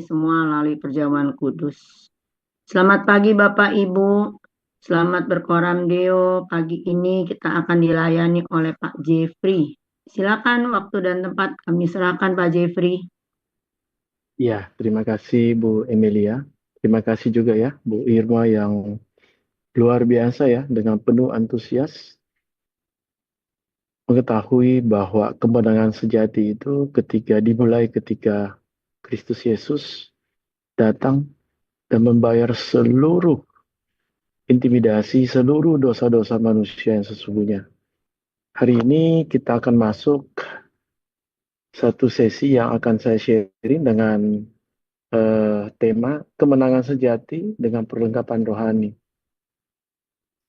semua melalui perjamuan kudus. Selamat pagi Bapak Ibu, selamat berkoram Deo. Pagi ini kita akan dilayani oleh Pak Jeffrey. Silakan waktu dan tempat kami serahkan Pak Jeffrey. Ya, terima kasih Bu Emilia. Terima kasih juga ya Bu Irma yang luar biasa ya dengan penuh antusias mengetahui bahwa kemenangan sejati itu dimulai ketika Kristus Yesus datang dan membayar seluruh intimidasi, seluruh dosa-dosa manusia yang sesungguhnya. Hari ini kita akan masuk satu sesi yang akan saya sharing dengan tema kemenangan sejati dengan perlengkapan rohani.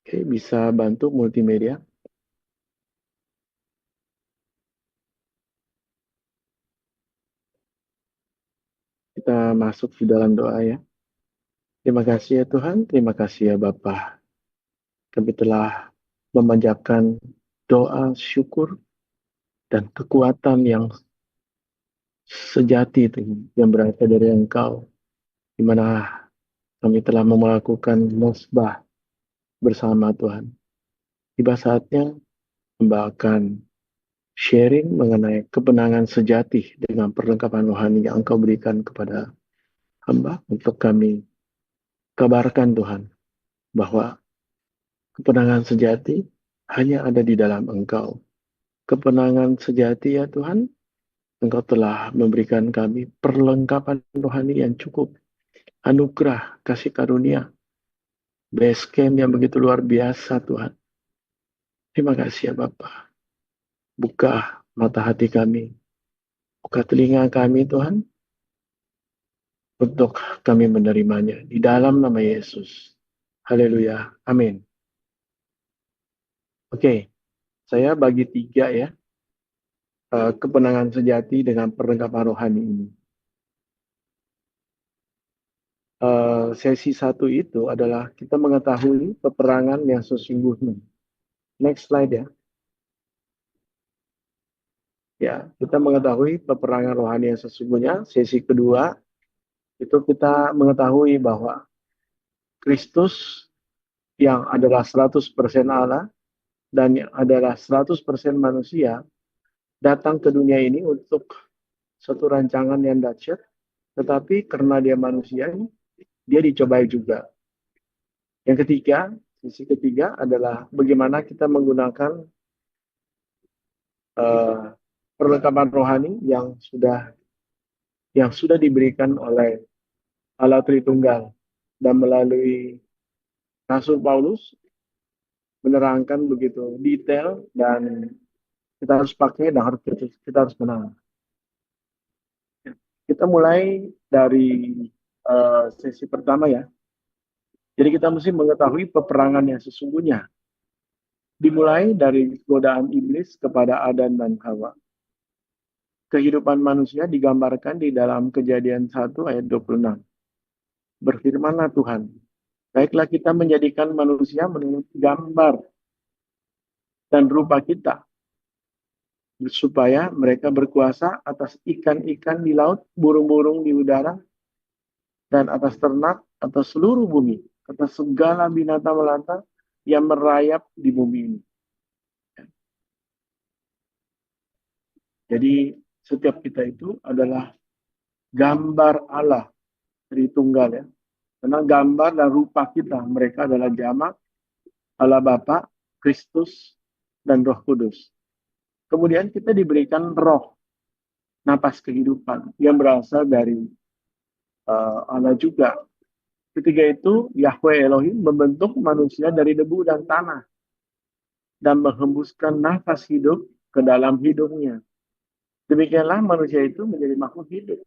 Oke, bisa bantu multimedia. Kita masuk di dalam doa ya. Terima kasih ya Tuhan, terima kasih ya Bapa. Kami telah memanjatkan doa, syukur, dan kekuatan yang sejati itu, yang berasal dari Engkau, di mana kami telah melakukan musbah bersama Tuhan. Tiba saatnya Hamba akan sharing mengenai kebenangan sejati dengan perlengkapan rohani yang Engkau berikan kepada hamba untuk kami kabarkan Tuhan bahwa kebenangan sejati hanya ada di dalam Engkau. Kebenangan sejati ya Tuhan, Engkau telah memberikan kami perlengkapan rohani yang cukup. Anugerah, kasih karunia, base camp yang begitu luar biasa Tuhan. Terima kasih ya Bapa. Buka mata hati kami, buka telinga kami Tuhan, untuk kami menerimanya. Di dalam nama Yesus. Haleluya. Amin. Oke, saya bagi tiga ya, kebenangan sejati dengan perlengkapan rohani ini. Sesi satu itu adalah kita mengetahui peperangan yang sesungguhnya. Next slide ya. Ya, kita mengetahui peperangan rohani yang sesungguhnya. Sesi kedua itu kita mengetahui bahwa Kristus yang adalah 100% Allah dan yang adalah 100% manusia datang ke dunia ini untuk satu rancangan yang dahsyat, tetapi karena dia manusia, dia dicobai juga. Yang ketiga, sisi ketiga adalah bagaimana kita menggunakan uh, perlengkapan rohani yang sudah diberikan oleh Allah Tritunggal dan melalui Rasul Paulus menerangkan begitu detail dan kita harus pakai dan kita harus menang. Kita mulai dari sesi pertama ya. Jadi kita mesti mengetahui peperangan yang sesungguhnya. Dimulai dari godaan iblis kepada Adam dan Hawa. Kehidupan manusia digambarkan di dalam Kejadian 1 ayat 26. Berfirmanlah Tuhan, baiklah kita menjadikan manusia menurut gambar dan rupa kita, supaya mereka berkuasa atas ikan-ikan di laut, burung-burung di udara, dan atas ternak, atas seluruh bumi, atas segala binatang melata yang merayap di bumi ini. Jadi setiap kita itu adalah gambar Allah Tritunggal ya. Karena gambar dan rupa kita, mereka adalah jamak Allah Bapa, Kristus, dan Roh Kudus. Kemudian kita diberikan roh, napas kehidupan yang berasal dari Allah juga. Ketiga itu, Yahweh Elohim membentuk manusia dari debu dan tanah dan menghembuskan nafas hidup ke dalam hidungnya. Demikianlah manusia itu menjadi makhluk hidup.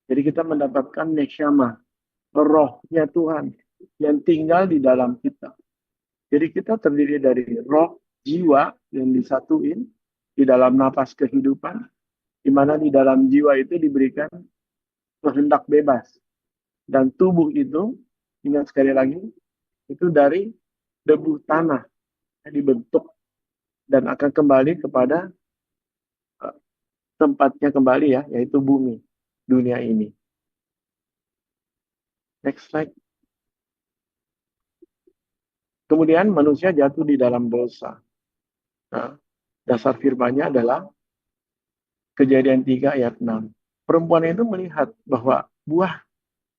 Jadi kita mendapatkan neshama, rohnya Tuhan yang tinggal di dalam kita. Jadi kita terdiri dari roh, jiwa yang disatuin di dalam napas kehidupan, di mana di dalam jiwa itu diberikan kehendak bebas. Dan tubuh itu, ingat sekali lagi, itu dari debu tanah yang dibentuk dan akan kembali kepada tempatnya kembali ya, yaitu bumi. dunia ini. Next slide. Kemudian manusia jatuh di dalam dosa. Nah, dasar firman-Nya adalah Kejadian 3 ayat 6. Perempuan itu melihat bahwa buah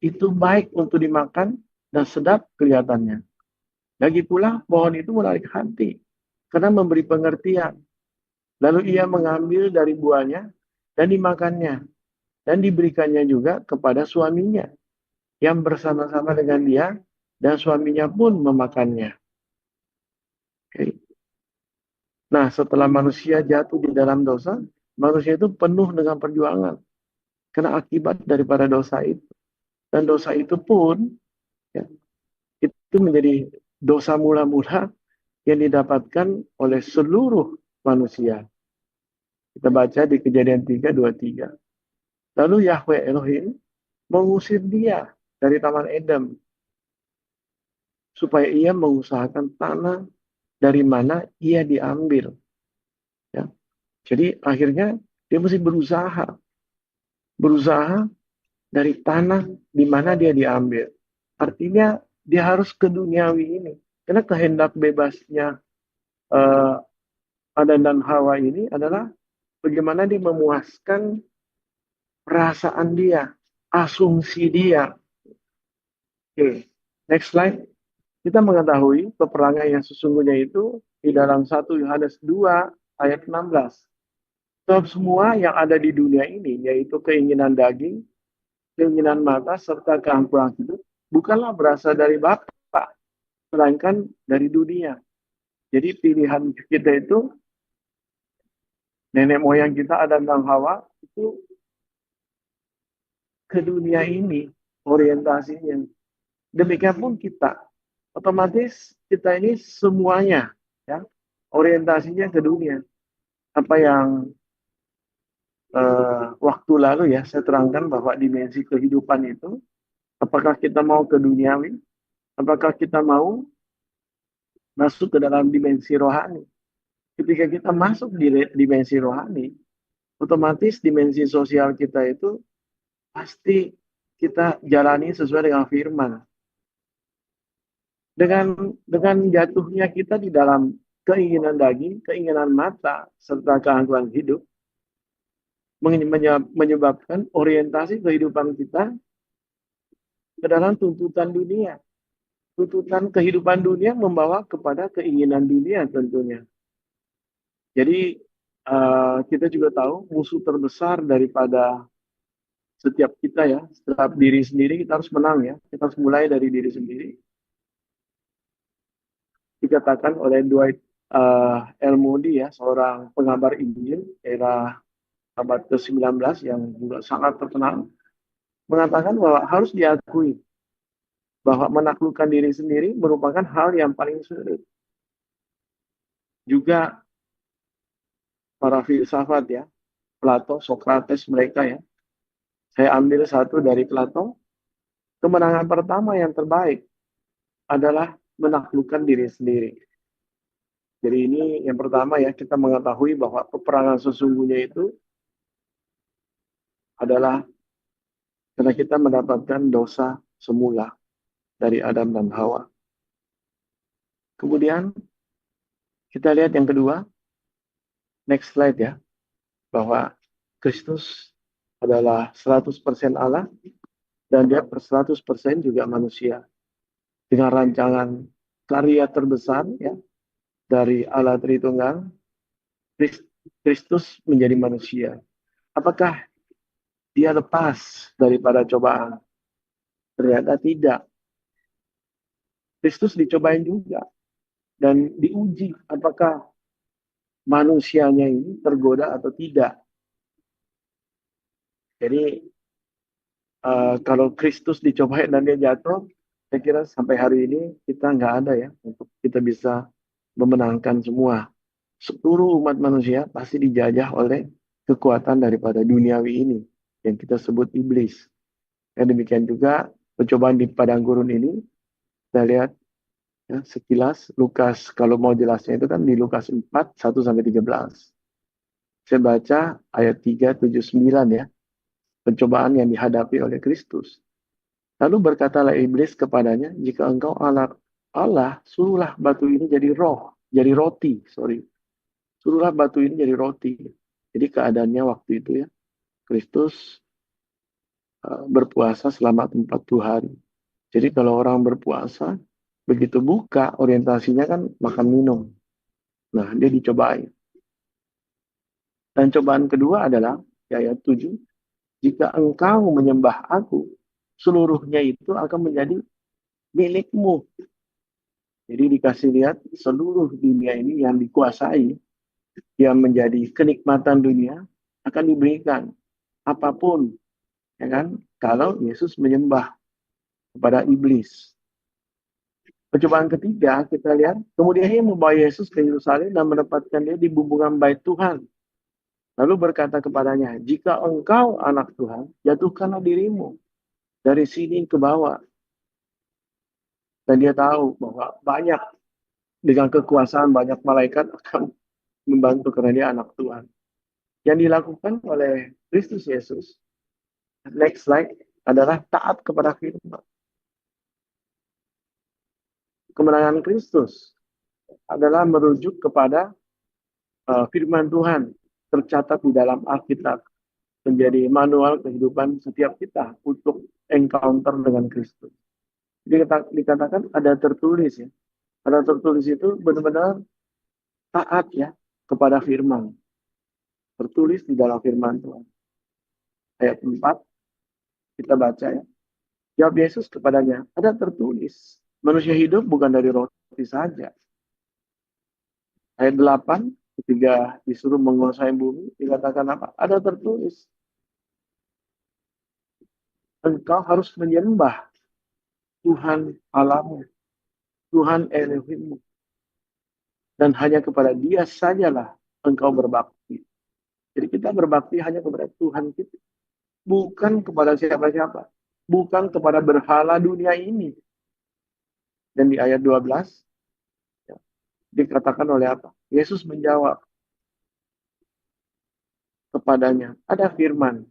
itu baik untuk dimakan dan sedap kelihatannya. Lagi pula pohon itu menarik hati karena memberi pengertian. Lalu ia mengambil dari buahnya dan dimakannya dan diberikannya juga kepada suaminya yang bersama-sama dengan dia dan suaminya pun memakannya. Oke. Nah, setelah manusia jatuh di dalam dosa, manusia itu penuh dengan perjuangan karena akibat daripada dosa itu. Dan dosa itu pun ya, itu menjadi dosa mula-mula yang didapatkan oleh seluruh manusia. Kita baca di Kejadian 3:23. Lalu Yahweh Elohim mengusir dia dari Taman Eden supaya ia mengusahakan tanah dari mana ia diambil. Ya. Jadi akhirnya dia mesti berusaha dari tanah di mana dia diambil. Artinya dia harus ke duniawi ini. Karena kehendak bebasnya Adam dan Hawa ini adalah bagaimana dia memuaskan perasaan dia, asumsi dia. Oke, next slide. Kita mengetahui peperangan yang sesungguhnya itu di dalam 1 Yohanes 2 ayat 16. Sebab semua yang ada di dunia ini, yaitu keinginan daging, keinginan mata, serta keangkuhan hidup, bukanlah berasal dari Bapa, melainkan dari dunia. Jadi pilihan kita itu, nenek moyang kita Adam dan Hawa, itu ke dunia ini orientasinya. Demikian pun kita. Otomatis kita ini semuanya ya orientasinya ke dunia. Apa yang waktu lalu ya saya terangkan bahwa dimensi kehidupan itu, apakah kita mau ke duniawi, apakah kita mau masuk ke dalam dimensi rohani. Ketika kita masuk di dimensi rohani, otomatis dimensi sosial kita itu pasti kita jalani sesuai dengan firman. Dengan jatuhnya kita di dalam keinginan daging, keinginan mata, serta keangkuhan hidup, menyebabkan orientasi kehidupan kita ke dalam tuntutan dunia. Tuntutan kehidupan dunia membawa kepada keinginan dunia tentunya. Jadi kita juga tahu musuh terbesar daripada setiap kita ya, setiap diri sendiri kita harus menang ya. Kita harus mulai dari diri sendiri. Dikatakan oleh Dwight L. Moody ya, seorang pengabar Injil era abad ke-19 yang juga sangat terkenal, mengatakan bahwa harus diakui bahwa menaklukkan diri sendiri merupakan hal yang paling sulit. Juga para filsafat ya, Plato, Socrates, mereka ya. Saya ambil satu dari Plato. Kemenangan pertama yang terbaik adalah menaklukkan diri sendiri. Jadi ini yang pertama ya, kita mengetahui bahwa peperangan sesungguhnya itu adalah karena kita mendapatkan dosa semula dari Adam dan Hawa. Kemudian kita lihat yang kedua, next slide ya, bahwa Kristus adalah 100% Allah dan dia 100% juga manusia. Dengan rancangan karya terbesar ya dari Allah Tritunggal, Kristus menjadi manusia. Apakah dia lepas daripada cobaan? Ternyata tidak. Kristus dicobain juga dan diuji apakah manusianya ini tergoda atau tidak. Jadi kalau Kristus dicobain dan dia jatuh, saya kira sampai hari ini kita nggak ada ya untuk kita bisa memenangkan semua. Seluruh umat manusia pasti dijajah oleh kekuatan daripada duniawi ini yang kita sebut iblis. Dan demikian juga percobaan di padang gurun ini, kita lihat ya, sekilas Lukas, kalau mau jelasnya itu kan di Lukas 4, 1-13. Saya baca ayat 3, 7, 9 ya. pencobaan yang dihadapi oleh Kristus. Lalu berkatalah iblis kepadanya, jika engkau anak Allah, suruhlah batu ini jadi roti, sorry. Suruhlah batu ini jadi roti. Jadi keadaannya waktu itu ya, Kristus berpuasa selama 40 hari. Jadi kalau orang berpuasa, begitu buka, orientasinya kan makan minum. Nah, dia dicobai. Dan cobaan kedua adalah, di ayat 7, jika engkau menyembah aku, seluruhnya itu akan menjadi milikmu. Jadi dikasih lihat seluruh dunia ini yang dikuasai, yang menjadi kenikmatan dunia, akan diberikan apapun, ya kan? Kalau Yesus menyembah kepada iblis. Percobaan ketiga, kita lihat, kemudian ia membawa Yesus ke Yerusalem dan menempatkan dia di bumbungan bait Tuhan. Lalu berkata kepadanya, jika engkau anak Tuhan, jatuhkanlah dirimu dari sini ke bawah. Dan dia tahu bahwa banyak, dengan kekuasaan banyak malaikat akan membantu karena dia anak Tuhan. Yang dilakukan oleh Kristus Yesus, next slide, adalah taat kepada firman. Kemenangan Kristus adalah merujuk kepada firman Tuhan tercatat di dalam Alkitab, menjadi manual kehidupan setiap kita untuk encounter dengan Kristus. Jadi dikatakan ada tertulis ya. Ada tertulis itu benar-benar taat ya kepada firman. Tertulis di dalam firman Tuhan. Ayat 4 kita baca ya. Jawab Yesus kepadanya, ada tertulis. Manusia hidup bukan dari roti saja. Ayat 8, ketika disuruh menguasai bumi, dikatakan apa? Ada tertulis. Engkau harus menyembah Tuhan Allahmu, Tuhan Elohimmu. Dan hanya kepada Dia sajalah engkau berbakti. Jadi kita berbakti hanya kepada Tuhan kita. Bukan kepada siapa-siapa. Bukan kepada berhala dunia ini. Dan di ayat 12, ya, dikatakan oleh apa? Yesus menjawab kepadanya, ada firman,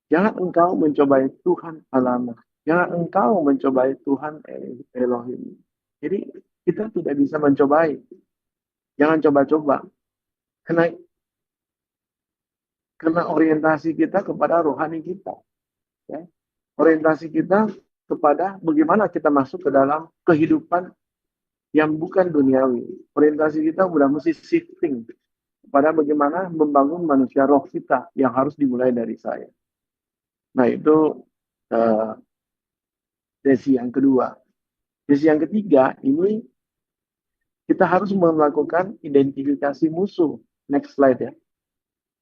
jangan engkau mencobai Tuhan Allahmu. Jangan engkau mencobai Tuhan Elohim. Jadi kita tidak bisa mencobai. Jangan coba-coba. Karena orientasi kita kepada rohani kita. Ya. Orientasi kita kepada bagaimana kita masuk ke dalam kehidupan yang bukan duniawi. Orientasi kita udah mesti shifting kepada bagaimana membangun manusia roh kita yang harus dimulai dari saya. Nah itu sesi yang kedua. Sesi yang ketiga ini kita harus melakukan identifikasi musuh. Next slide ya.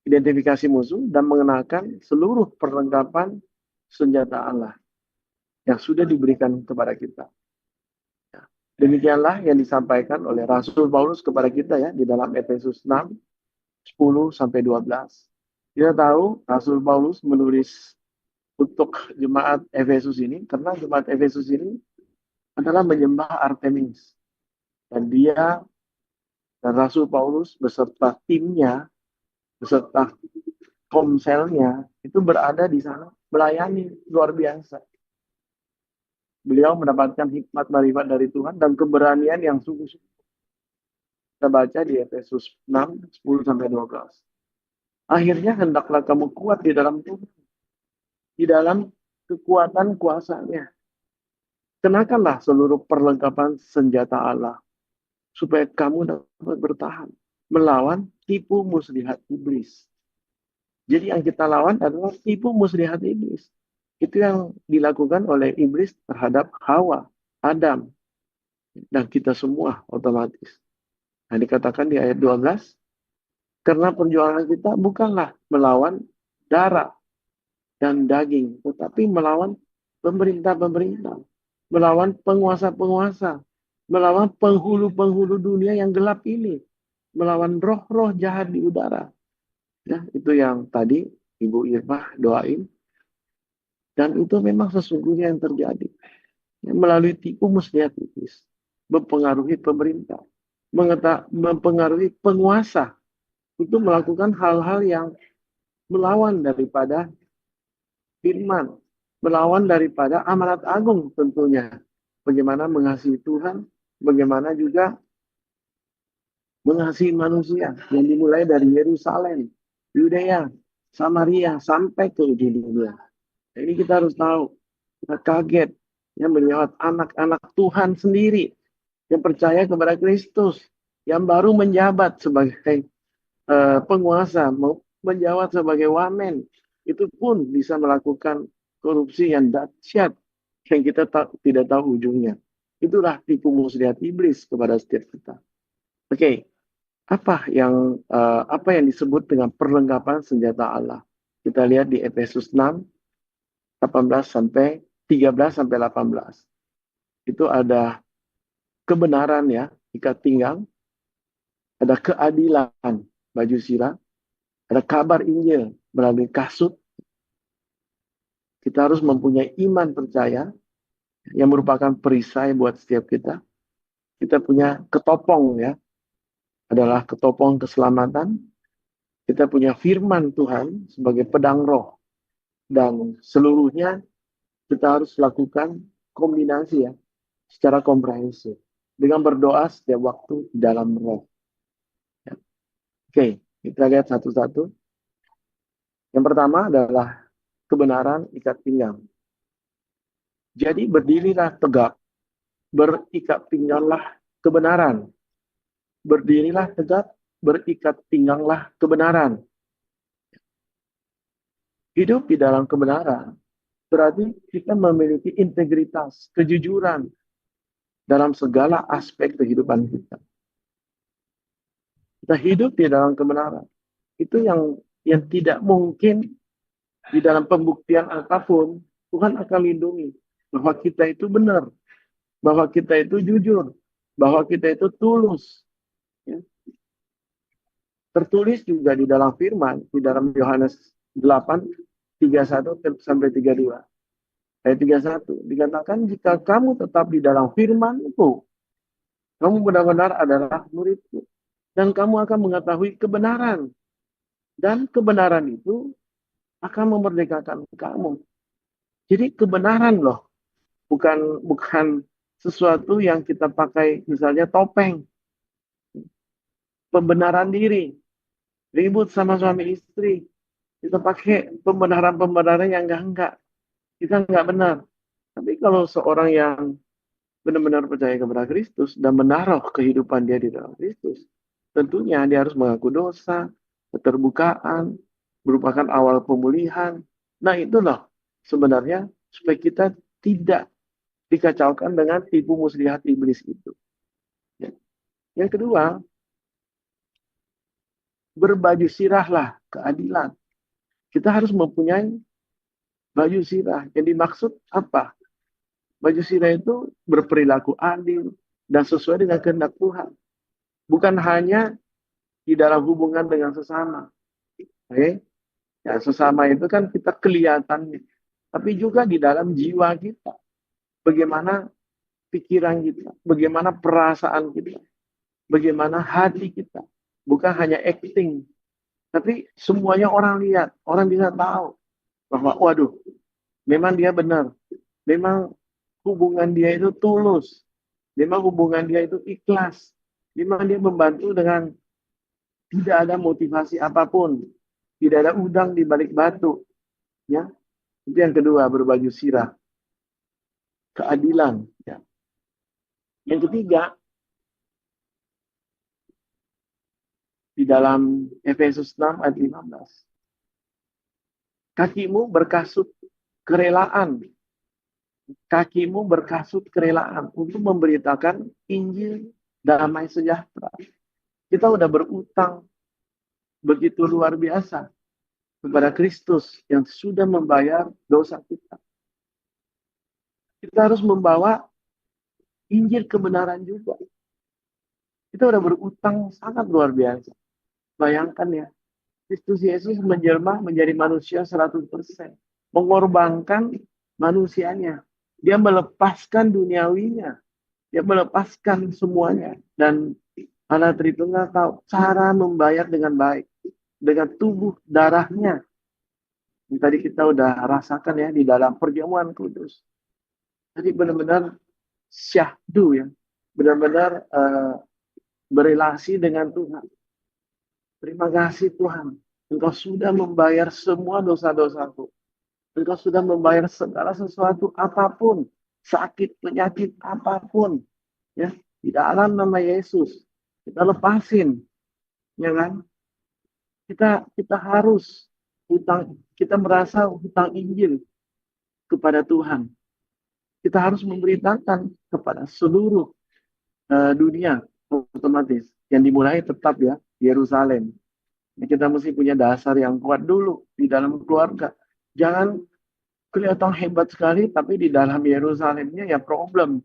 Identifikasi musuh dan mengenakan seluruh perlengkapan senjata Allah yang sudah diberikan kepada kita. Demikianlah yang disampaikan oleh Rasul Paulus kepada kita ya di dalam Efesus 6, 10 sampai 12. Kita tahu Rasul Paulus menulis untuk jemaat Efesus ini karena jemaat Efesus ini adalah menyembah Artemis. Dan dia dan Rasul Paulus beserta timnya, beserta komselnya itu berada di sana melayani luar biasa. Beliau mendapatkan hikmat marifat dari Tuhan dan keberanian yang sungguh-sungguh. Kita baca di Efesus 6, 10 sampai 12. Akhirnya hendaklah kamu kuat di dalam Tuhan, di dalam kekuatan kuasanya. Kenakanlah seluruh perlengkapan senjata Allah, supaya kamu dapat bertahan melawan tipu muslihat iblis. Jadi yang kita lawan adalah tipu muslihat iblis. Itu yang dilakukan oleh iblis terhadap Hawa, Adam, dan kita semua otomatis. Nah, dikatakan di ayat 12, karena perjuangan kita bukanlah melawan darah dan daging, tetapi melawan pemerintah-pemerintah, melawan penguasa-penguasa, melawan penghulu-penghulu dunia yang gelap ini, melawan roh-roh jahat di udara. Ya, itu yang tadi Ibu Irma doain. Dan itu memang sesungguhnya yang terjadi. Melalui tipu muslihat iblis, mempengaruhi pemerintah, mempengaruhi penguasa, itu melakukan hal-hal yang melawan daripada firman, melawan daripada amanat agung tentunya. Bagaimana mengasihi Tuhan, bagaimana juga mengasihi manusia yang dimulai dari Yerusalem, Yudea, Samaria, sampai ke ujung dunia. Jadi kita harus tahu, kita kaget yang melihat anak-anak Tuhan sendiri yang percaya kepada Kristus, yang baru menjabat sebagai penguasa, menjabat sebagai wamen, itu pun bisa melakukan korupsi yang dahsyat yang kita tidak tahu ujungnya. Itulah tipu muslihat iblis kepada setiap kita. Oke, apa yang disebut dengan perlengkapan senjata Allah? Kita lihat di Efesus 6 18 sampai 13 sampai 18. Itu ada kebenaran ya, ikat pinggang, ada keadilan, baju sirah, ada kabar Injil melalui kasut. Kita harus mempunyai iman percaya yang merupakan perisai buat setiap kita. Kita punya ketopong ya, adalah ketopong keselamatan. Kita punya firman Tuhan sebagai pedang roh. Dan seluruhnya kita harus lakukan kombinasi ya, secara komprehensif. Dengan berdoa setiap waktu di dalam roh. Ya. Oke, kita lihat satu-satu. Yang pertama adalah kebenaran ikat pinggang. Jadi berdirilah tegak, berikat pingganglah kebenaran. Berdirilah tegak, berikat pingganglah kebenaran. Hidup di dalam kebenaran berarti kita memiliki integritas, kejujuran dalam segala aspek kehidupan kita. Kita hidup di dalam kebenaran. Itu yang tidak mungkin di dalam pembuktian apapun, Tuhan akan lindungi. Bahwa kita itu benar. Bahwa kita itu jujur. Bahwa kita itu tulus. Ya. Tertulis juga di dalam firman, di dalam Yohanes 8, 31 sampai 32. Ayat 31, dikatakan jika kamu tetap di dalam firman-Ku, kamu benar-benar adalah murid-Ku. Dan kamu akan mengetahui kebenaran. Dan kebenaran itu akan memerdekakan kamu. Jadi kebenaran loh. Bukan sesuatu yang kita pakai misalnya topeng. Pembenaran diri. Ribut sama suami istri. Kita pakai pembenaran-pembenaran yang enggak. Kita enggak benar. Tapi kalau seorang yang benar-benar percaya kepada Kristus dan menaruh kehidupan dia di dalam Kristus, tentunya dia harus mengaku dosa, keterbukaan, merupakan awal pemulihan. Nah itulah sebenarnya supaya kita tidak dikacaukan dengan tipu muslihat iblis itu. Ya. Yang kedua, berbaju sirahlah keadilan. Kita harus mempunyai baju sirah. Yang dimaksud apa? Baju sirah itu berperilaku adil dan sesuai dengan kehendak Tuhan. Bukan hanya di dalam hubungan dengan sesama. Oke? Ya, sesama itu kan kita kelihatannya. Tapi juga di dalam jiwa kita. Bagaimana pikiran kita. Bagaimana perasaan kita. Bagaimana hati kita. Bukan hanya acting. Tapi semuanya orang lihat. Orang bisa tahu. Bahwa waduh. Memang dia benar. Memang hubungan dia itu tulus. Memang hubungan dia itu ikhlas. Memang dia membantu dengan tidak ada motivasi apapun. Tidak ada udang di balik batu. Ya. Itu yang kedua, berbaju sirah. Keadilan. Ya. Yang ketiga, di dalam Efesus 6 ayat 15. Kakimu berkasut kerelaan. Kakimu berkasut kerelaan untuk memberitakan Injil damai sejahtera. Kita udah berutang begitu luar biasa kepada Kristus yang sudah membayar dosa kita. Kita harus membawa Injil kebenaran juga. Kita udah berutang sangat luar biasa. Bayangkan ya, Kristus Yesus menjelma menjadi manusia 100%. Mengorbankan manusianya. Dia melepaskan duniawinya. Dia melepaskan semuanya. Dan Allah Tritunggal tahu cara membayar dengan baik. Dengan tubuh darahnya. Yang tadi kita udah rasakan ya di dalam perjamuan kudus. Jadi benar-benar syahdu ya, benar-benar berelasi dengan Tuhan. Terima kasih Tuhan, Engkau sudah membayar semua dosa-dosaku. Engkau sudah membayar segala sesuatu apapun, sakit, penyakit apapun, ya di dalam nama Yesus. Kita lepasin, ya kan? Kita harus hutang, kita merasa hutang Injil kepada Tuhan. Kita harus memberitakan kepada seluruh dunia otomatis. Yang dimulai tetap ya Yerusalem. Kita mesti punya dasar yang kuat dulu di dalam keluarga. Jangan kelihatan hebat sekali, tapi di dalam Yerusalemnya ya problem.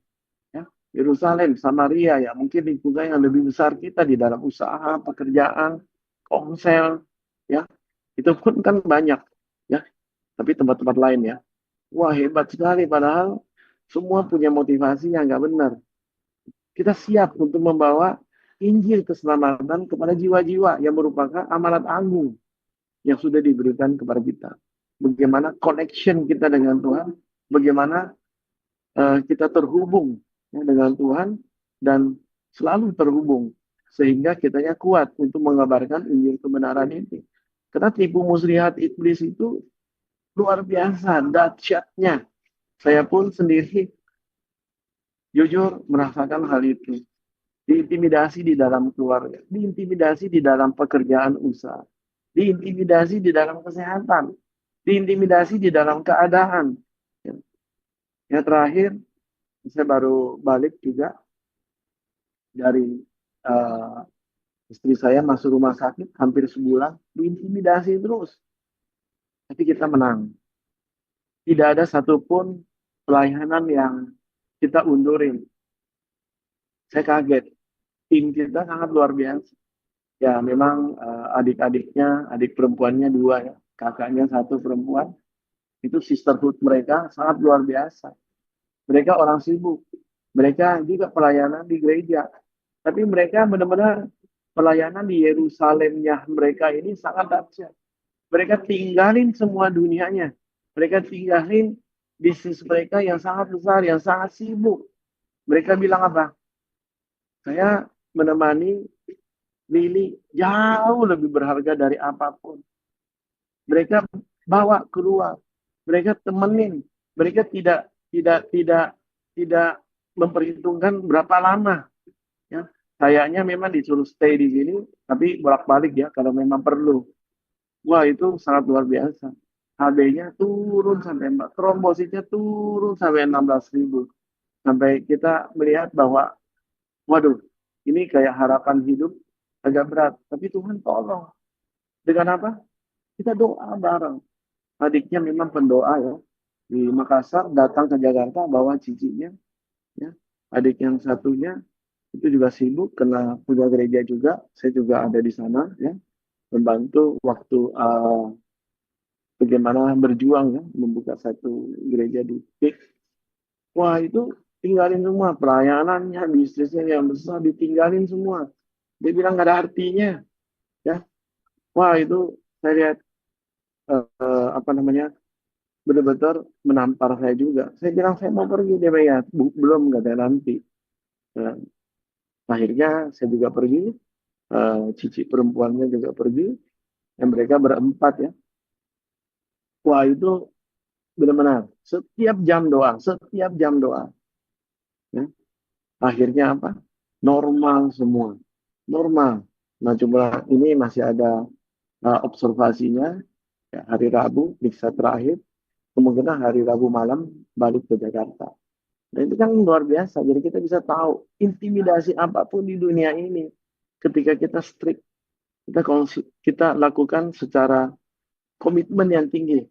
Ya. Yerusalem, Samaria ya mungkin lingkungan yang lebih besar kita di dalam usaha, pekerjaan, komsel, ya itu pun kan banyak, ya. Tapi tempat-tempat lain ya, wah hebat sekali padahal semua punya motivasi yang nggak benar. Kita siap untuk membawa Injil keselamatan kepada jiwa-jiwa yang merupakan amanat agung yang sudah diberikan kepada kita. Bagaimana connection kita dengan Tuhan, bagaimana kita terhubung ya, dengan Tuhan dan selalu terhubung sehingga kitanya kuat untuk mengabarkan Injil kebenaran ini. Karena tipu muslihat iblis itu luar biasa dahsyatnya. Saya pun sendiri jujur merasakan hal itu. Diintimidasi di dalam keluarga, diintimidasi di dalam pekerjaan usaha, diintimidasi di dalam kesehatan, diintimidasi di dalam keadaan. Yang terakhir, saya baru balik juga dari istri saya masuk rumah sakit hampir sebulan, diintimidasi terus. Tapi kita menang. Tidak ada satupun pelayanan yang kita undurin. Saya kaget. Tim kita sangat luar biasa. Ya memang adik-adiknya, adik perempuannya dua ya, kakaknya satu perempuan. Itu sisterhood mereka sangat luar biasa. Mereka orang sibuk. Mereka juga pelayanan di gereja. Tapi mereka benar-benar pelayanan di Yerusalemnya mereka ini sangat dahsyat. Mereka tinggalin semua dunianya. Mereka tinggalin bisnis mereka yang sangat besar, yang sangat sibuk. Mereka bilang apa? Saya menemani Lili jauh lebih berharga dari apapun. Mereka bawa keluar, mereka temenin, mereka tidak memperhitungkan berapa lama. Ya, kayaknya memang disuruh stay di sini, tapi bolak-balik ya kalau memang perlu. Wah itu sangat luar biasa. HB-nya turun sampai trombositnya turun sampai 16.000. Sampai kita melihat bahwa, waduh, ini kayak harapan hidup agak berat. Tapi Tuhan tolong. Dengan apa? Kita doa bareng. Adiknya memang pendoa ya. Di Makassar datang ke Jakarta bawa cicinya. Ya. Adik yang satunya itu juga sibuk karena punya gereja juga. Saya juga ada di sana ya. Membantu waktu bagaimana berjuang ya. Membuka satu gereja di PIK. Wah itu tinggalin semua. Pelayanannya, bisnisnya yang besar ditinggalin semua. Dia bilang nggak ada artinya. Ya. Wah itu saya lihat apa namanya benar-benar menampar saya juga. Saya bilang saya mau pergi, dia bilang ya belum katanya nanti. Nah, akhirnya saya juga pergi, cici perempuannya juga pergi, dan mereka berempat ya. Wah itu benar-benar setiap jam doa, setiap jam doa. Ya. Akhirnya apa? Normal semua, normal. Nah cuma ini masih ada observasinya ya, hari Rabu, misa terakhir. Kemungkinan hari Rabu malam balik ke Jakarta. Nah itu kan luar biasa. Jadi kita bisa tahu intimidasi apapun di dunia ini. Ketika kita strict, kita lakukan secara komitmen yang tinggi.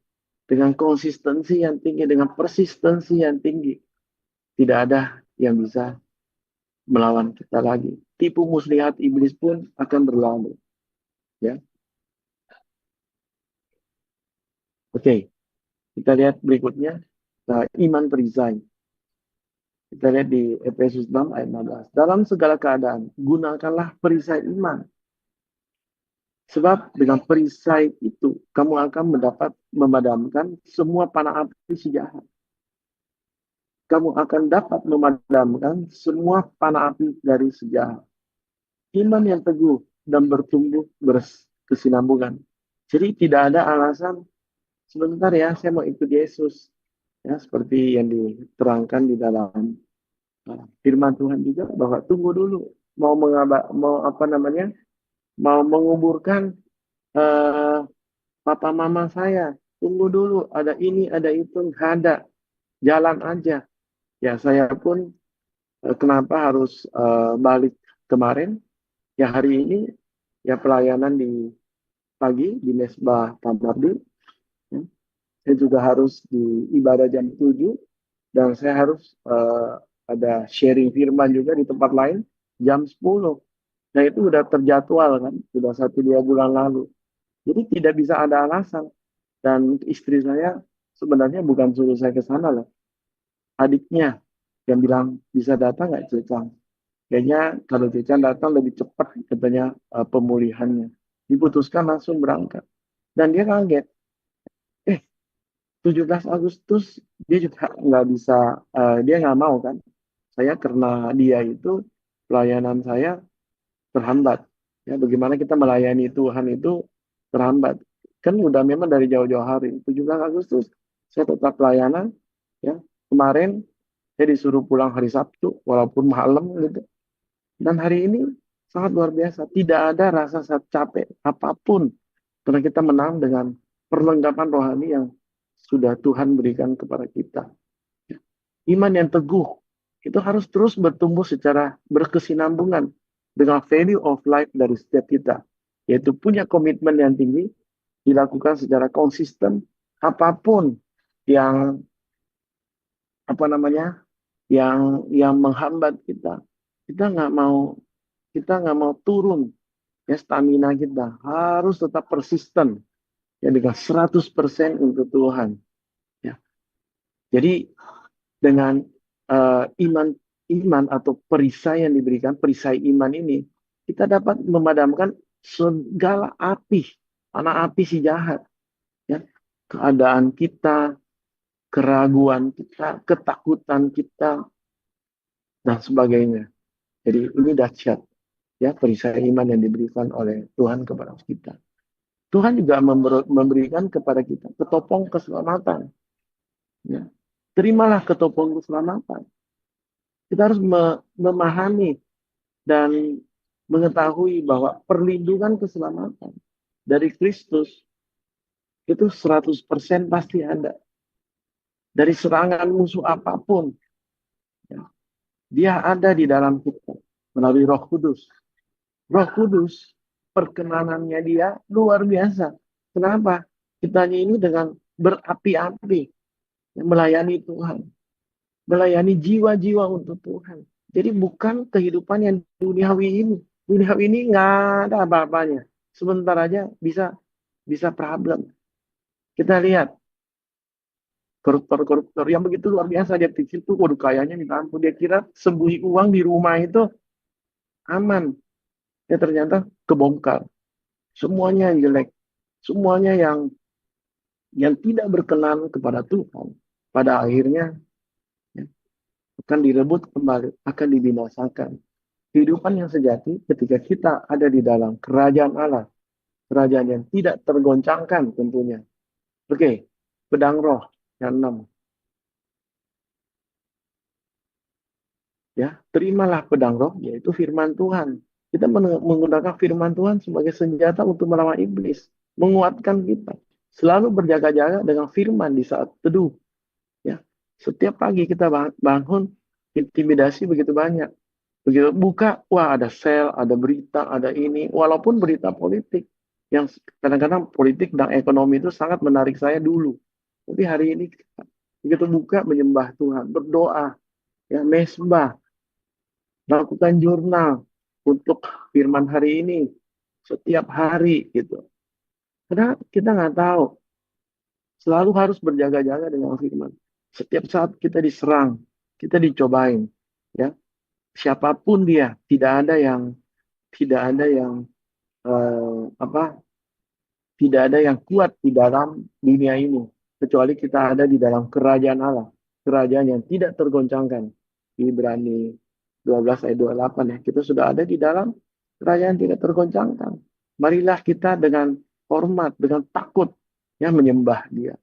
Dengan konsistensi yang tinggi, dengan persistensi yang tinggi. Tidak ada yang bisa melawan kita lagi. Tipu muslihat iblis pun akan berlalu. Ya. Oke, kita lihat berikutnya. Nah, iman perisai. Kita lihat di Efesus 6 ayat 16. Dalam segala keadaan, gunakanlah perisai iman. Sebab dengan perisai itu, kamu akan mendapat memadamkan semua panah api si jahat. Kamu akan dapat memadamkan semua panah api dari si jahat. Iman yang teguh dan bertumbuh berkesinambungan. Jadi tidak ada alasan, sebentar ya, saya mau ikut Yesus. Ya, seperti yang diterangkan di dalam firman Tuhan juga, bahwa tunggu dulu. Mau apa namanya, mau menguburkan eh, papa mama saya, tunggu dulu, ada ini, ada itu, nggak ada, jalan aja. Ya saya pun kenapa harus balik kemarin, ya hari ini, ya pelayanan di pagi di Mesbah Tamardi, ya. Saya juga harus di ibadah jam 7, dan saya harus ada sharing firman juga di tempat lain jam 10. Nah itu udah terjadwal kan, sudah 1-2 bulan lalu. Jadi tidak bisa ada alasan. Dan istri saya sebenarnya bukan suruh saya ke sana lah. Adiknya yang bilang, bisa datang nggak Cecang? Kayaknya kalau Cecang datang lebih cepat katanya pemulihannya. Diputuskan langsung berangkat. Dan dia kaget. Eh, 17 Agustus dia juga nggak bisa, dia nggak mau kan. Saya karena dia itu, pelayanan saya terhambat. Ya, bagaimana kita melayani Tuhan itu terhambat. Kan udah memang dari jauh-jauh hari. 17 Agustus saya tetap pelayanan. Ya, kemarin saya disuruh pulang hari Sabtu walaupun malam gitu. Dan hari ini sangat luar biasa. Tidak ada rasa capek apapun karena kita menang dengan perlengkapan rohani yang sudah Tuhan berikan kepada kita. Iman yang teguh itu harus terus bertumbuh secara berkesinambungan dengan value of life dari setiap kita, yaitu punya komitmen yang tinggi, dilakukan secara konsisten, apapun yang apa namanya, yang menghambat kita, kita nggak mau turun, ya stamina kita harus tetap persisten, ya dengan 100% untuk Tuhan, ya. Jadi dengan iman iman atau perisai yang diberikan, perisai iman ini, kita dapat memadamkan segala api, panah api si jahat, ya. Keadaan kita, keraguan kita, ketakutan kita, dan sebagainya. Jadi ini dahsyat, ya, perisai iman yang diberikan oleh Tuhan kepada kita. Tuhan juga memberikan kepada kita ketopong keselamatan. Ya. Terimalah ketopong keselamatan. Kita harus memahami dan mengetahui bahwa perlindungan keselamatan dari Kristus itu 100% pasti ada. Dari serangan musuh apapun, ya, dia ada di dalam kita melalui Roh Kudus. Roh Kudus, perkenanannya dia luar biasa. Kenapa? Kita ini dengan berapi-api melayani Tuhan, melayani jiwa-jiwa untuk Tuhan. Jadi bukan kehidupan yang duniawi ini. Duniawi ini nggak ada apa-apanya. Sebentar aja bisa problem. Kita lihat koruptor-koruptor yang begitu luar biasa, dia pikir tuh waduh kayaknya minta ampun, dia kira sembunyi uang di rumah itu aman. Ya ternyata kebongkar. Semuanya yang jelek, semuanya yang tidak berkenan kepada Tuhan, pada akhirnya, ya, akan direbut kembali, akan dibinasakan. Kehidupan yang sejati ketika kita ada di dalam kerajaan Allah, kerajaan yang tidak tergoncangkan tentunya. Oke, pedang roh yang 6. Ya, terimalah pedang roh, yaitu firman Tuhan. Kita menggunakan firman Tuhan sebagai senjata untuk melawan iblis, menguatkan kita. Selalu berjaga-jaga dengan firman di saat teduh. Ya, setiap pagi kita bangun, intimidasi begitu banyak. Begitu buka, wah ada sel, ada berita, ada ini. Walaupun berita politik, yang kadang-kadang politik dan ekonomi itu sangat menarik saya dulu. Tapi hari ini, begitu buka, menyembah Tuhan, berdoa, ya mesbah, lakukan jurnal untuk firman hari ini setiap hari gitu. Karena kita nggak tahu, selalu harus berjaga-jaga dengan firman. Setiap saat kita diserang, kita dicobain, ya. Siapapun dia, tidak ada yang apa, tidak ada yang kuat di dalam dunia ini kecuali kita ada di dalam kerajaan Allah, kerajaan yang tidak tergoncangkan. Ibrani 12 ayat 28 ya, kita sudah ada di dalam kerajaan yang tidak tergoncangkan. Marilah kita dengan hormat, dengan takut ya menyembah Dia.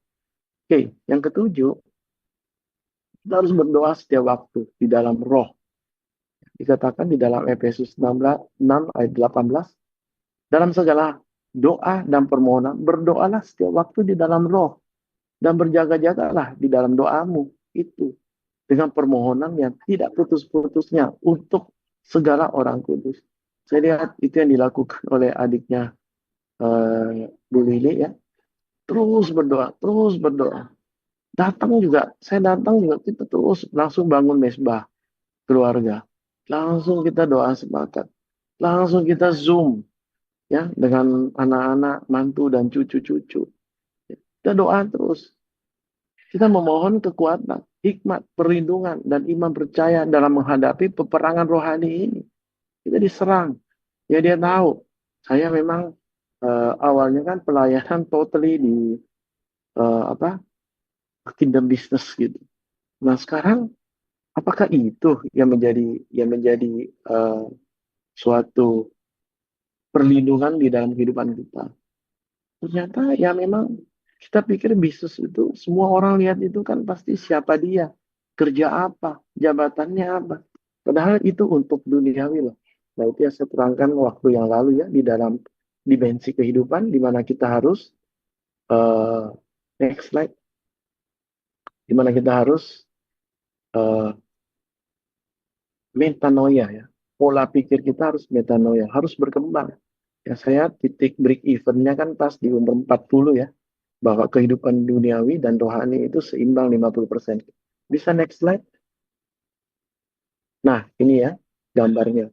Oke, yang ketujuh, kita harus berdoa setiap waktu di dalam roh. Dikatakan di dalam Efesus 6 ayat 18, dalam segala doa dan permohonan, berdoalah setiap waktu di dalam roh. Dan berjaga-jagalah di dalam doamu itu. Dengan permohonan yang tidak putus-putusnya untuk segala orang kudus. Saya lihat itu yang dilakukan oleh adiknya Bu Lili ya. Terus berdoa, terus berdoa. Saya datang juga, kita terus langsung bangun mesbah keluarga. Langsung kita doa sepakat. Langsung kita Zoom ya dengan anak-anak, mantu dan cucu-cucu. Kita doa terus. Kita memohon kekuatan, hikmat, perlindungan, dan iman percaya dalam menghadapi peperangan rohani ini. Kita diserang. Ya dia tahu, saya memang awalnya kan pelayanan totally di apa kingdom business gitu. Nah sekarang apakah itu yang menjadi suatu perlindungan di dalam kehidupan kita? Ternyata ya memang kita pikir bisnis itu semua orang lihat itu kan pasti siapa dia, kerja apa, jabatannya apa. Padahal itu untuk duniawi loh. Nah itu yang saya terangkan waktu yang lalu ya di dalam dimensi kehidupan di mana kita harus eh, next slide, di mana kita harus eh, metanoia ya. Pola pikir kita harus metanoia, harus berkembang. Ya saya titik break even-nya kan pas di umur 40 ya. Bahwa kehidupan duniawi dan rohani itu seimbang 50%. Bisa next slide? Nah, ini ya gambarnya.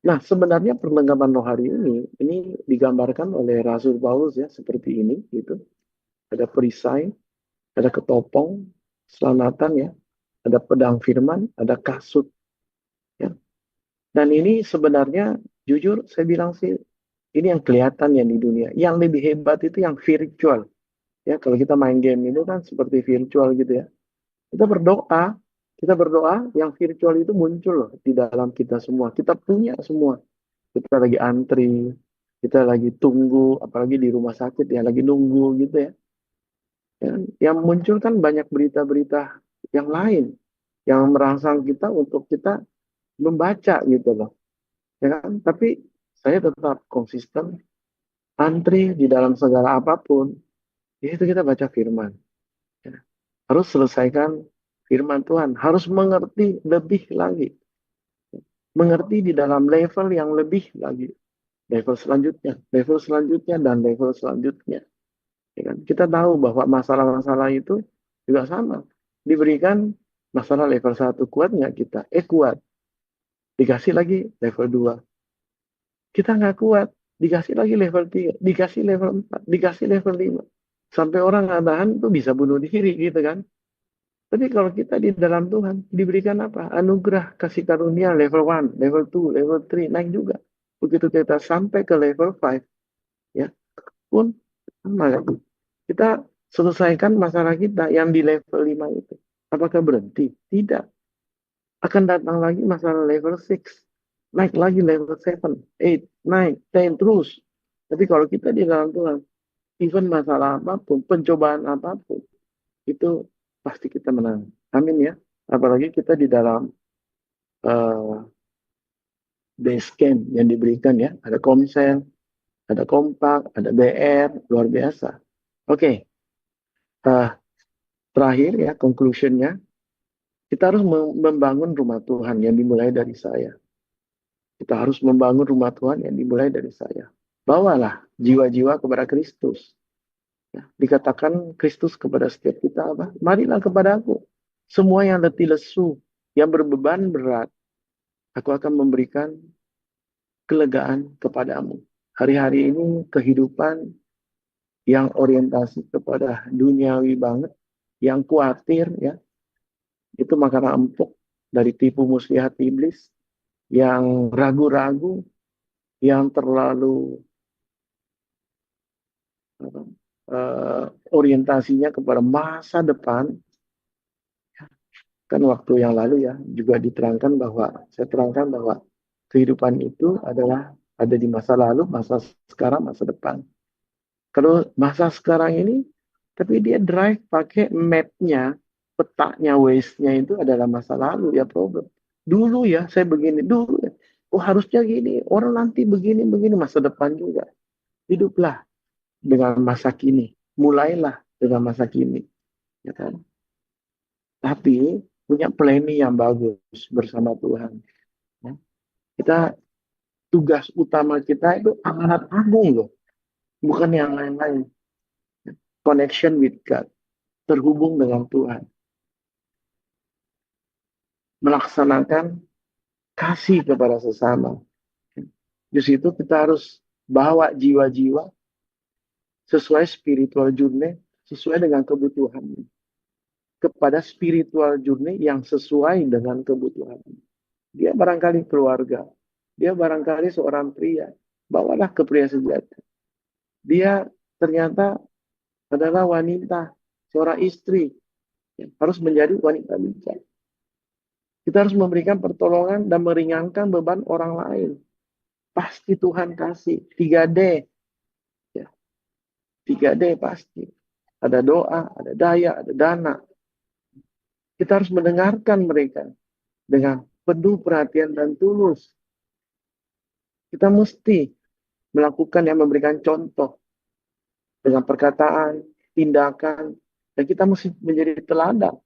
Nah, sebenarnya perlengkapan rohani ini digambarkan oleh Rasul Paulus ya, seperti ini gitu. Ada perisai, ada ketopong, selamatan ya, ada pedang firman, ada kasut ya. Dan ini sebenarnya jujur saya bilang sih ini yang kelihatan ya di dunia. Yang lebih hebat itu yang virtual. Ya, kalau kita main game itu kan seperti virtual gitu ya. Kita berdoa, kita berdoa, yang virtual itu muncul loh di dalam kita semua. Kita punya semua. Kita lagi antri, kita lagi tunggu, apalagi di rumah sakit ya, lagi nunggu gitu ya. Yang muncul kan banyak berita-berita yang lain, yang merangsang kita untuk kita membaca gitu loh. Ya kan? Tapi saya tetap konsisten, antri di dalam segala apapun, itu kita baca firman. Ya. Harus selesaikan firman Tuhan, harus mengerti lebih lagi. Mengerti di dalam level yang lebih lagi. Level selanjutnya, dan level selanjutnya. Ya kan? Kita tahu bahwa masalah-masalah itu juga sama. Diberikan masalah level 1 kuat nggak kita? Kuat. Dikasih lagi level 2. Kita nggak kuat. Dikasih lagi level 3. Dikasih level 4. Dikasih level 5. Sampai orang nggak tahan tuh bisa bunuh diri gitu kan. Tapi kalau kita di dalam Tuhan, diberikan apa? Anugerah, kasih karunia level 1, level 2, level 3, naik juga. Begitu kita sampai ke level 5, ya, pun sama lagi. Kita selesaikan masalah kita yang di level 5 itu. Apakah berhenti? Tidak. Akan datang lagi masalah level 6. Naik lagi level 7, 8, 9, 10, terus. Tapi kalau kita di dalam Tuhan, even masalah apapun, pencobaan apapun, itu pasti kita menang. Amin ya. Apalagi kita di dalam uh, base camp yang diberikan ya. Ada komsel, ada kompak, ada BR, luar biasa. Oke, terakhir ya, conclusionnya, kita harus membangun rumah Tuhan yang dimulai dari saya. Kita harus membangun rumah Tuhan yang dimulai dari saya. Bawalah jiwa-jiwa kepada Kristus. Ya, dikatakan Kristus kepada setiap kita apa? Marilah kepada aku. Semua yang letih lesu, yang berbeban berat, aku akan memberikan kelegaan kepadamu. Hari-hari ini kehidupan yang orientasi kepada duniawi banget, yang khawatir ya, itu makanan empuk dari tipu muslihat iblis, yang ragu-ragu, yang terlalu apa, orientasinya kepada masa depan. Kan waktu yang lalu ya juga diterangkan bahwa saya terangkan bahwa kehidupan itu adalah ada di masa lalu, masa sekarang, masa depan. Kalau masa sekarang ini, tapi dia drive pakai mapnya, petanya, waste-nya itu adalah masa lalu ya problem. Dulu ya saya begini, dulu ya. Oh harusnya gini, orang nanti begini, begini, masa depan juga. Hiduplah dengan masa kini, mulailah dengan masa kini. Ya kan? Tapi punya planning yang bagus bersama Tuhan. Ya. Kita tugas utama kita itu amanat agung loh, bukan yang lain-lain. Connection with God, terhubung dengan Tuhan, melaksanakan kasih kepada sesama. Di situ kita harus bawa jiwa-jiwa sesuai spiritual journey, sesuai dengan kebutuhan. Kepada spiritual journey yang sesuai dengan kebutuhan. Dia barangkali keluarga, dia barangkali seorang pria, bawalah ke pria sejati. Dia ternyata adalah wanita, seorang istri, yang harus menjadi wanita bijak. Kita harus memberikan pertolongan dan meringankan beban orang lain. Pasti Tuhan kasih 3D. Ya, 3D pasti. Ada doa, ada daya, ada dana. Kita harus mendengarkan mereka dengan penuh perhatian dan tulus. Kita mesti melakukan yang memberikan contoh dengan perkataan, tindakan, dan kita mesti menjadi teladan.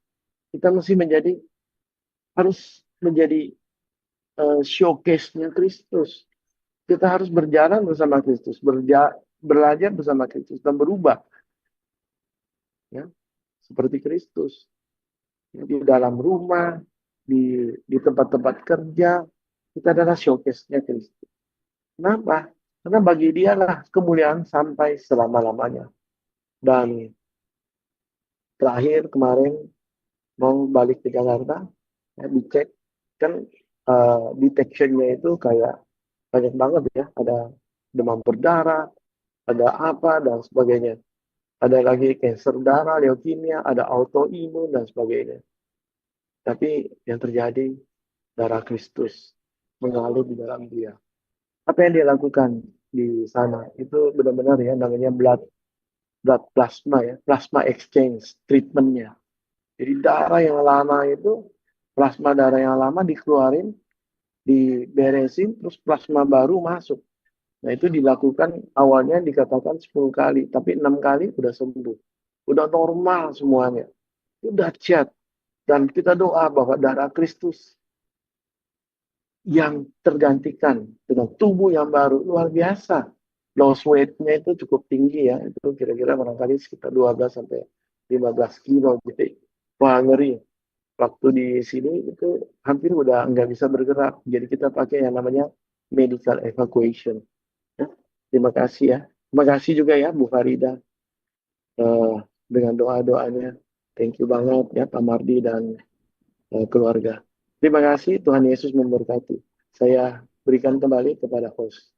Kita mesti harus menjadi showcase-nya Kristus. Kita harus berjalan bersama Kristus, belajar bersama Kristus dan berubah, ya, seperti Kristus. Ya, di dalam rumah, di tempat-tempat kerja, kita adalah showcase-nya Kristus. Kenapa? Karena bagi dia lah kemuliaan sampai selama-lamanya. Dan terakhir kemarin mau balik ke Jakarta, ya, dicek kan detection-nya itu kayak banyak banget ya, ada demam berdarah, ada apa dan sebagainya. Ada lagi kanker darah, leukemia, ada autoimun dan sebagainya. Tapi yang terjadi darah Kristus mengalir di dalam dia. Apa yang dia lakukan di sana itu benar-benar ya namanya blood plasma ya, plasma exchange treatmentnya. Jadi darah yang lama itu plasma darah yang lama dikeluarin, diberesin, terus plasma baru masuk. Nah itu dilakukan awalnya dikatakan 10 kali, tapi 6 kali udah sembuh. Udah normal semuanya. Itu dahsyat. Dan kita doa bahwa darah Kristus yang tergantikan dengan tubuh yang baru luar biasa. Loss weight-nya itu cukup tinggi ya. Itu kira-kira barangkali sekitar 12 sampai 15 kilo gitu. Wah ngeri. Waktu di sini itu hampir udah nggak bisa bergerak. Jadi kita pakai yang namanya medical evacuation. Ya, terima kasih ya. Terima kasih juga ya Bu Farida dengan doa-doanya. Thank you banget ya Pak Mardi dan keluarga. Terima kasih, Tuhan Yesus memberkati. Saya berikan kembali kepada host.